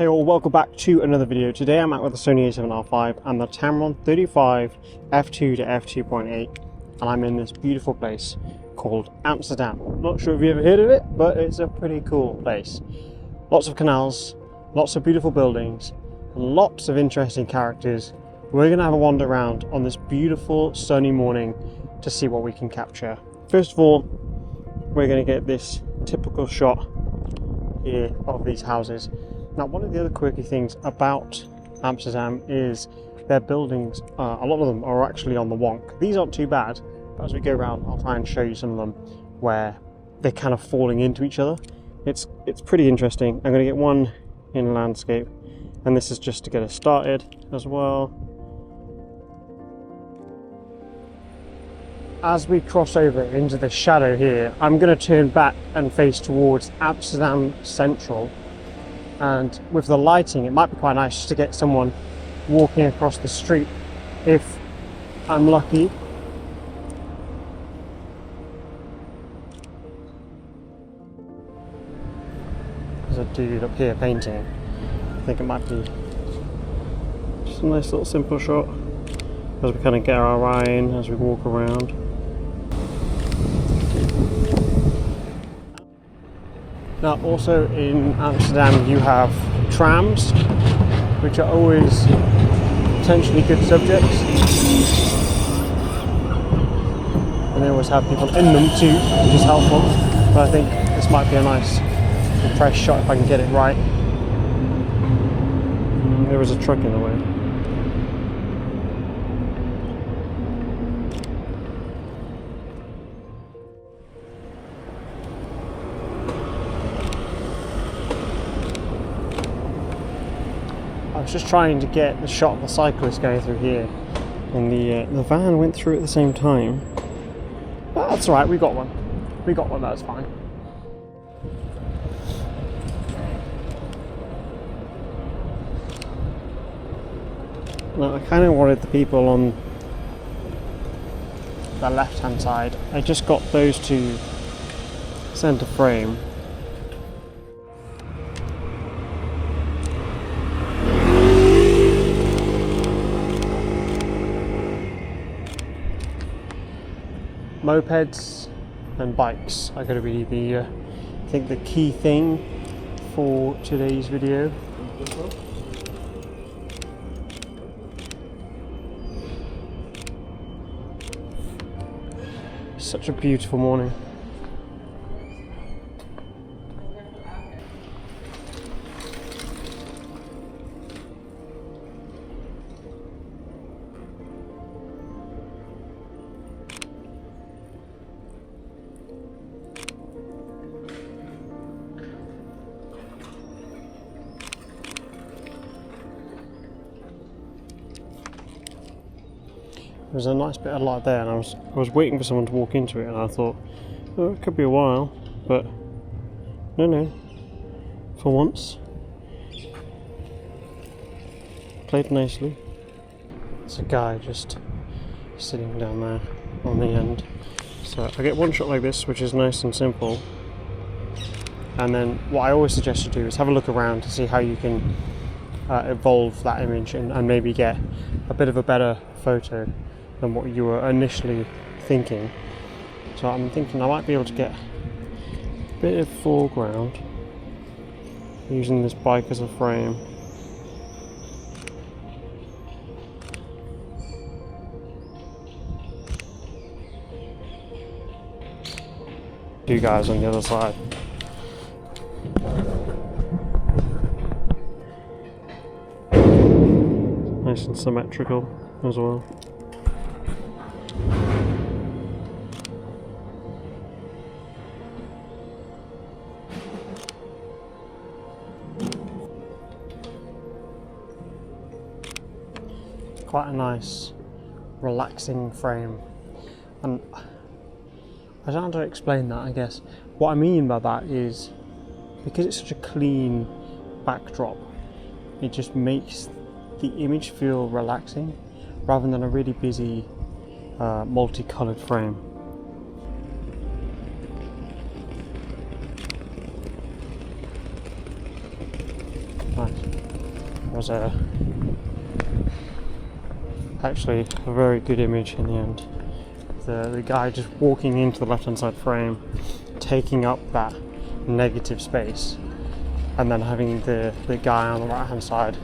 Hey all, welcome back to another video. Today I'm out with the Sony A7R V and the Tamron 35 f2 to f2.8, and I'm in this beautiful place called Amsterdam. Not sure if you ever heard of it, but it's a pretty cool place. Lots of canals, lots of beautiful buildings, and lots of interesting characters. We're going to have a wander around on this beautiful sunny morning to see what we can capture. First of all, we're going to get this typical shot here of these houses. Now, one of the other quirky things about Amsterdam is their buildings, a lot of them are actually on the wonk. These aren't too bad, but as we go around, I'll try and show you some of them where they're kind of falling into each other. It's pretty interesting. I'm going to get one in landscape, and this is just to get us started as well. As we cross over into the shadow here, I'm going to turn back and face towards Amsterdam Central. And with the lighting, it might be quite nice just to get someone walking across the street if I'm lucky. There's a dude up here painting. I think it might be just a nice little simple shot as we kind of get our eye in as we walk around. Now, also in Amsterdam you have trams, which are always potentially good subjects, and they always have people in them too, which is helpful. But I think this might be a nice fresh shot if I can get it right. There was a truck in the way. I was just trying to get the shot of the cyclist going through here, and the van went through at the same time. But that's alright, we got one. We got one, that's fine. Now, I kind of wanted the people on the left hand side. I just got those two centre frame. Mopeds and bikes are going to be the, I think, the key thing for today's video. Such a beautiful morning. There's a nice bit of light there, and I was waiting for someone to walk into it, and I thought, oh, it could be a while, but no, for once, played nicely. There's a guy just sitting down there on the end. So I get one shot like this, which is nice and simple, and then what I always suggest you do is have a look around to see how you can evolve that image and maybe get a bit of a better photo than what you were initially thinking. So I'm thinking I might be able to get a bit of foreground using this bike as a frame. Two guys on the other side. Nice and symmetrical as well. Quite a nice, relaxing frame, and I don't know how to explain that. I guess what I mean by that is because it's such a clean backdrop, it just makes the image feel relaxing rather than a really busy, multicolored frame. Nice. was actually a very good image in the end. The guy just walking into the left hand side frame, taking up that negative space, and then having the guy on the right hand side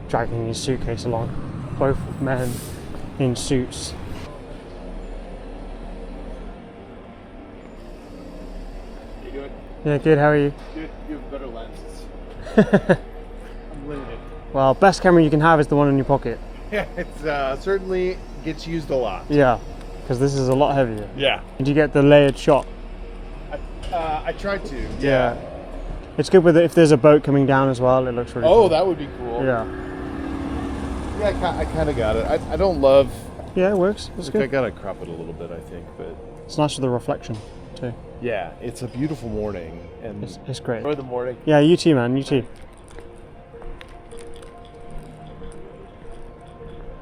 dragging his suitcase along. Both men in suits. You doing? Yeah, good, how are you? Good. You have better lenses. I'm limited. Well, best camera you can have is the one in your pocket. Yeah, it's certainly gets used a lot. Yeah, because this is a lot heavier. Yeah. Did you get the layered shot? I tried to. Yeah. It's good with it if there's a boat coming down as well. It looks really cool. Oh, that would be cool. Yeah. Yeah, I kind of got it. I don't love. Yeah, it works. It's good. I gotta crop it a little bit, I think, but it's nice with the reflection too. Yeah, it's a beautiful morning, and it's great. Enjoy the morning. Yeah, you too, man. You too.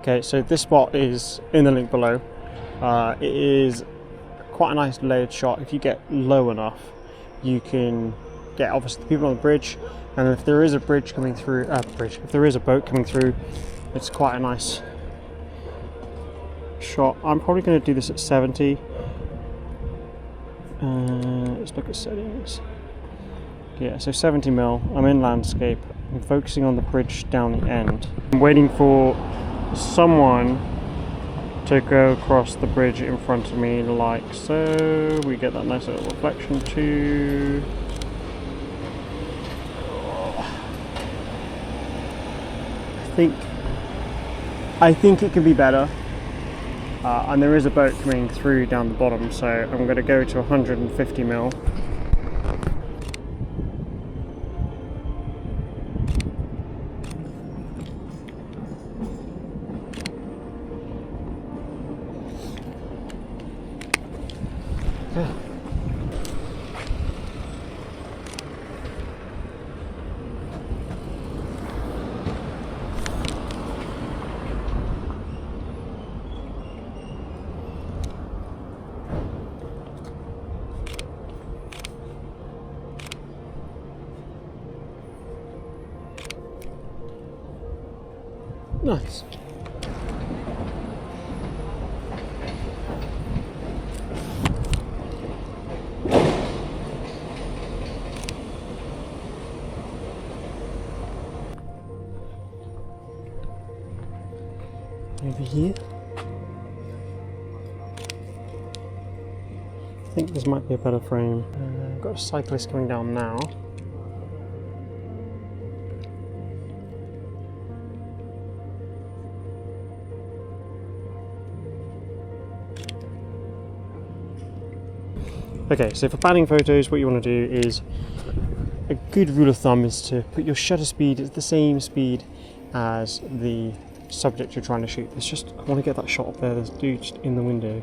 Okay, so this spot is in the link below. It is quite a nice layered shot. If you get low enough, you can get obviously the people on the bridge, and if there is a bridge coming through, if there is a boat coming through, it's quite a nice shot. I'm probably going to do this at 70. Let's look at settings. Yeah, so 70 mil. I'm in landscape. I'm focusing on the bridge down the end. I'm waiting for someone to go across the bridge in front of me like so. We get that nice little reflection too. I think it can be better, and there is a boat coming through down the bottom, so I'm going to go to 150 mil. Yeah. Nice. Over here. I think this might be a better frame. I've got a cyclist coming down now. Okay, so for panning photos, what you want to do is, a good rule of thumb is to put your shutter speed at the same speed as the subject you're trying to shoot. It's just, I want to get that shot up there, there's a dude just in the window.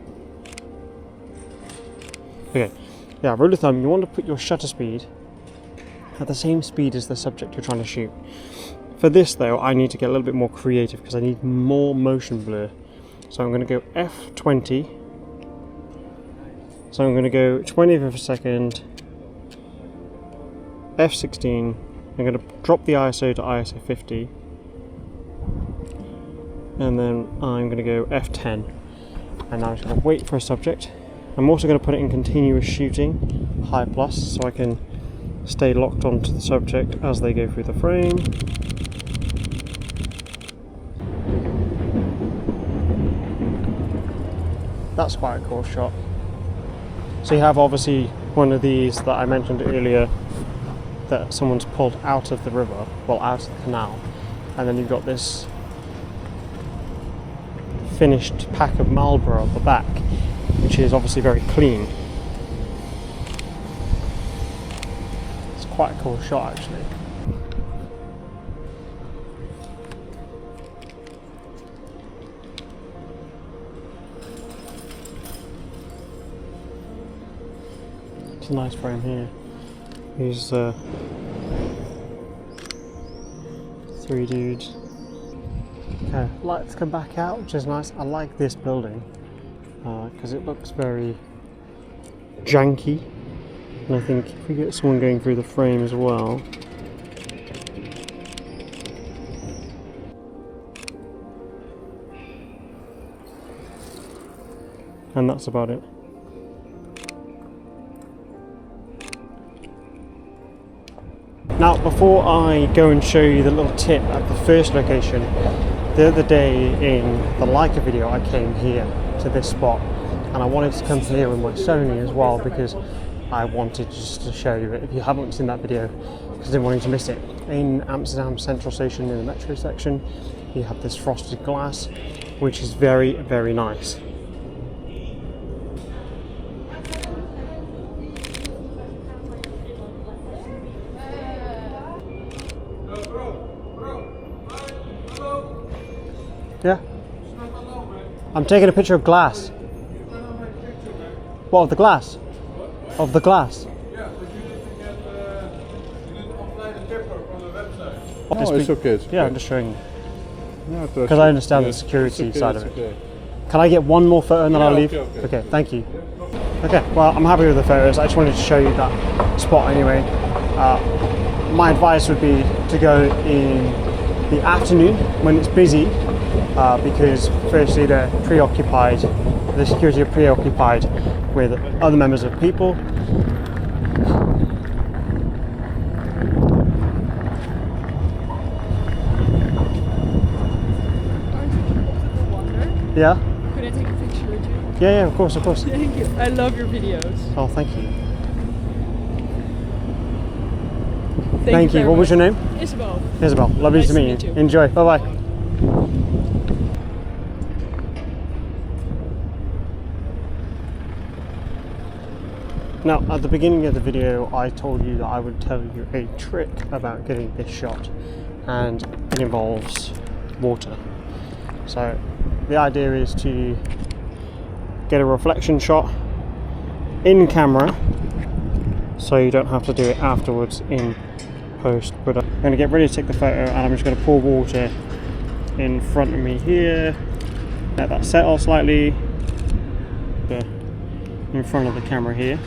Okay, yeah, rule of thumb, you want to put your shutter speed at the same speed as the subject you're trying to shoot. For this though, I need to get a little bit more creative because I need more motion blur. So I'm going to go f20. So I'm going to go 20th of a second, f16, I'm going to drop the ISO to ISO 50, and then I'm going to go f10, and now I'm just going to wait for a subject. I'm also going to put it in continuous shooting, high plus, so I can stay locked onto the subject as they go through the frame. That's quite a cool shot. So you have obviously one of these that I mentioned earlier that someone's pulled out of the river, well out of the canal, and then you've got this finished pack of Marlboro at the back, which is obviously very clean. It's quite a cool shot actually. A nice frame here. These three dudes. Okay, lights come back out, which is nice. I like this building because it looks very janky, and I think if we get someone going through the frame as well, and that's about it. Now, before I go and show you the little tip at the first location, the other day in the Leica video I came here to this spot, and I wanted to come here with my Sony as well because I wanted just to show you it if you haven't seen that video, because I didn't want you to miss it. In Amsterdam Central Station in the metro section, you have this frosted glass, which is very, very nice. Yeah. I'm taking a picture of glass. What, of the glass? Of the glass? Yeah, but you didn't get, you didn't apply the paper from the website. Oh, it's okay, it's okay. Yeah, I'm just showing you. Because Because I understand the security it's okay, side of it's it. okay. Can I get one more photo and then Yeah, I'll leave? okay. Okay, thank you. Okay, well, I'm happy with the photos. I just wanted to show you that spot anyway. My advice would be to go in the afternoon when it's busy, because firstly they're preoccupied, the security are preoccupied with other members of people. Yeah? Could I take a picture with you? Yeah, of course, of course. Thank you. I love your videos. Oh, thank you. Thank you. What was your name? Isabel. Isabel. Lovely Nice to to meet meet you. you. Enjoy. Bye bye. Now, at the beginning of the video, I told you that I would tell you a trick about getting this shot, and it involves water. So, the idea is to get a reflection shot in camera, so you don't have to do it afterwards in post. But I'm going to get ready to take the photo, and I'm just going to pour water in front of me here. Let that settle slightly in front of the camera here,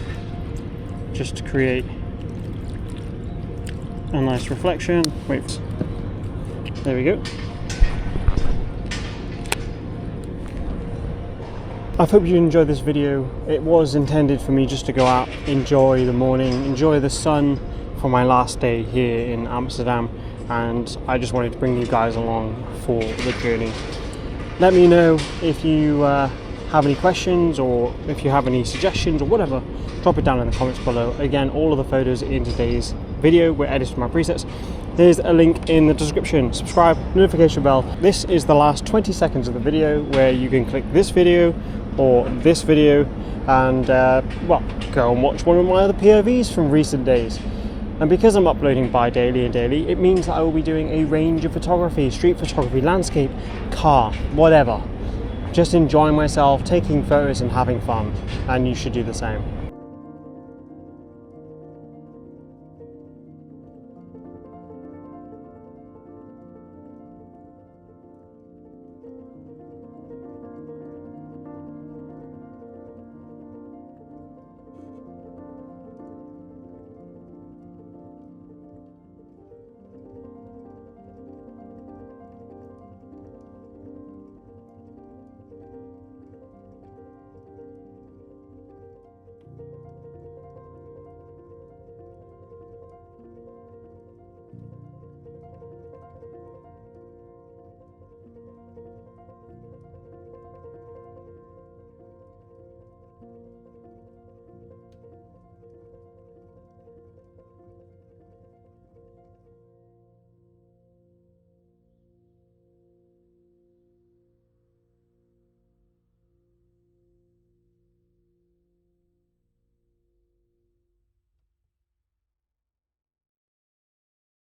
just to create a nice reflection. Wait, there we go. I hope you enjoyed this video. It was intended for me just to go out, enjoy the morning, enjoy the sun for my last day here in Amsterdam, and I just wanted to bring you guys along for the journey. Let me know if you have any questions, or if you have any suggestions or whatever. Drop it down in the comments below. Again, all of the photos in today's video were edited from my presets. There's a link in the description. Subscribe, notification bell. This is the last 20 seconds of the video where you can click this video or this video and well, go and watch one of my other POVs from recent days. And because I'm uploading bi-daily and daily, it means that I will be doing a range of photography, street photography, landscape, car, whatever. Just enjoying myself, taking photos and having fun, and you should do the same.